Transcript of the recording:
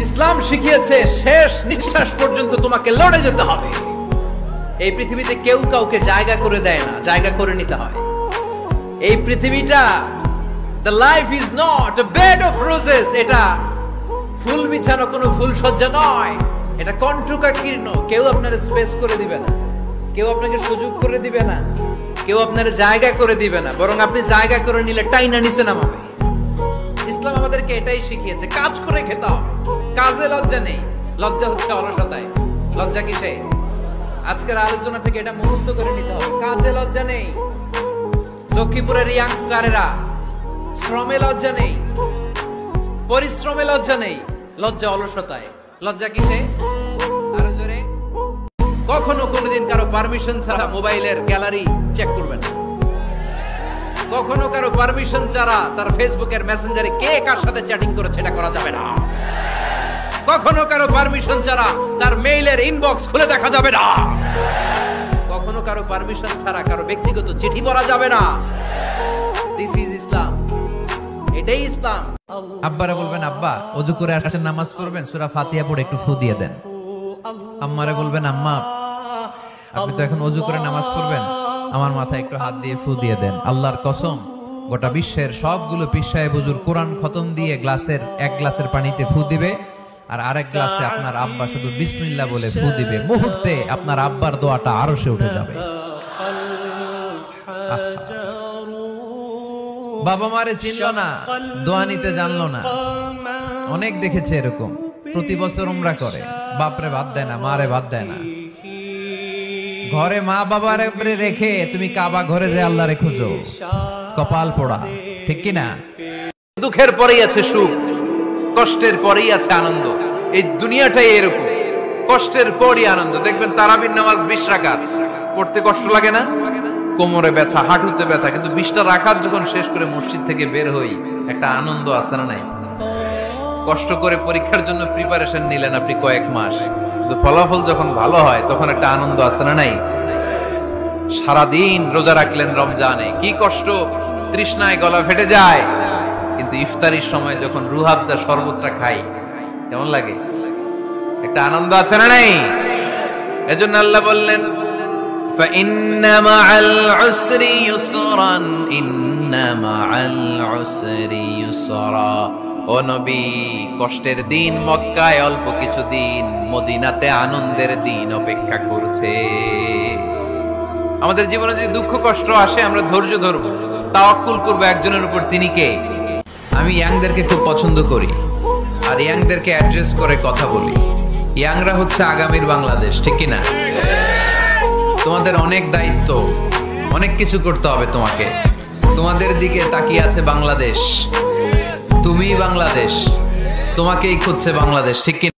ইসলাম শিখিয়েছে শেষ নিঃশ্বাস পর্যন্ত তোমাকে লড়ে যেতে হবে। এই পৃথিবীতে কেউ কাউকে জায়গা করে দেয় না, জায়গা করে নিতে হয়। এই পৃথিবীটা the life is not a bed of roses, এটা ফুল বিছানো কোনো ফুল সজ্জা নয়, এটা কণ্টকাকীর্ণ। কেউ আপনার স্পেস করে দিবে না, কেউ আপনাকে সুযোগ করে দিবে না, কেউ আপনার জায়গা করে দিবে না, বরং আপনি জায়গা করে নিলে টাইনা নিচে নামাবে। ইসলাম আমাদেরকে এটাই শিখিয়েছে, কাজ করে খেতে হবে। কাজে লজ্জা নেই, লজ্জা হচ্ছে অলসতায়। লজ্জা কিসে? আজকের আলোচনা থেকে এটা মুখস্থ করে নিতে হবে, কাজে লজ্জা নেই। লক্ষ্মীপুরের ইয়াংস্টারেরা শ্রমে লজ্জা নেই, পরিশ্রমে লজ্জা নেই, লজ্জা অলসতায়। লজ্জা কিসে? আরো জোরে। কখনো কোনোদিন কারো পারমিশন ছাড়া মোবাইলের গ্যালারি চেক করবেন না। কখনো কারো পারমিশন ছাড়া তার ফেসবুকের মেসেঞ্জারে কে কার সাথে চ্যাটিং করেছে এটা করা যাবে না। কখনো কারো পারমিশন ছাড়া তার মেইলের ইনবক্স খুলে দেখা যাবে না। কখনো কারো পারমিশন ছাড়া কারো ব্যক্তিগত চিঠি পড়া যাবে না। দিস ইজ ইসলাম, এটাই ইসলাম। আব্বারে বলবেন, আব্বা ওযু করে আসেন, নামাজ পড়বেন, সূরা ফাতিহা পড়ে একটু ফু দিয়ে দেন। আম্মারে বলবেন, আম্মা আপনি তো এখন ওযু করে নামাজ পড়বেন, আমার মাথায় একটু হাত দিয়ে ফু দিয়ে দেন। আল্লাহর কসম, গোটা বিশ্বের সবগুলো পীর সাহেব হুজুর কোরআন খতম দিয়ে গ্লাসের এক গ্লাসের পানিতে ফু দিবে, আর আরেক গ্লাসে আপনার আব্বা শুধু বিসমিল্লাহ বলে ফু দিবে। মুহূর্তে আপনার আব্বার দোয়াটা আরশে উঠে যাবে। বাবা মারে চিনলো না, দোয়া নিতে জানলো না। অনেক দেখেছে এরকম, প্রতি বছর উমরা করে, বাপরে বাদ দেয় না, মারে বাদ দেয় না। ঘরে মা বাবার রেখে তুমি কাবা ঘরে যে আল্লাহরে খুঁজো, কপাল পোড়া, ঠিক কিনা? দুঃখের পরেই আছে সুখ, কষ্টের পরেই আছে আনন্দ। এই দুনিয়াটাই এরকম, কষ্টের পরই আনন্দ। দেখবেন তারাবির নামাজ 20 রাকাত পড়তে কষ্ট লাগে না? কোমরে ব্যথা, হাঁটুতে ব্যথা, কিন্তু 20টা রাকাত যখন শেষ করে মসজিদ থেকে বের হই, একটা আনন্দ আছে না নাই? কষ্ট করে পরীক্ষার জন্য প্রিপারেশন নিলেন আপনি কয়েক মাস, কিন্তু ফলাফল যখন ভালো হয় তখন একটা আনন্দ আছে না নাই? সারাদিন রোজা রাখলেন রমজানে, কি কষ্ট, তৃষ্ণায় গলা ফেটে যায়, কিন্তু ইফতারির সময় যখন রুহাবজা শরবতটা খাই কেমন লাগে? একটা আনন্দ আছে না নাই? এজন্য আল্লাহ বললেন, فَإِنَّ مَعَ الْعُسْرِ يُسْرًا إِنَّ مَعَ الْعُسْرِ يُسْرًا। ও নবী, কষ্টের দিন মক্কায় অল্প কিছু দিন, মদিনাতে আনন্দের দিন অপেক্ষা করছে। আমাদের জীবনে যদি দুঃখ কষ্ট আসে, আমরা ধৈর্য ধরবো, তাওয়াক্কুল করবো একজনের উপর, তিনি কে? আমি ইয়াংদেরকে খুব পছন্দ করি, আর ইয়াংদেরকে অ্যাড্রেস করে কথা বলি। ইয়াংরা হচ্ছে আগামীর বাংলাদেশ, ঠিক কিনা? তোমাদের অনেক দায়িত্ব, অনেক কিছু করতে হবে তোমাকে। তোমাদের দিকে তাকিয়ে আছে বাংলাদেশ, তুমিই বাংলাদেশ, তোমাকেই খুঁজছে বাংলাদেশ, ঠিক কিনা?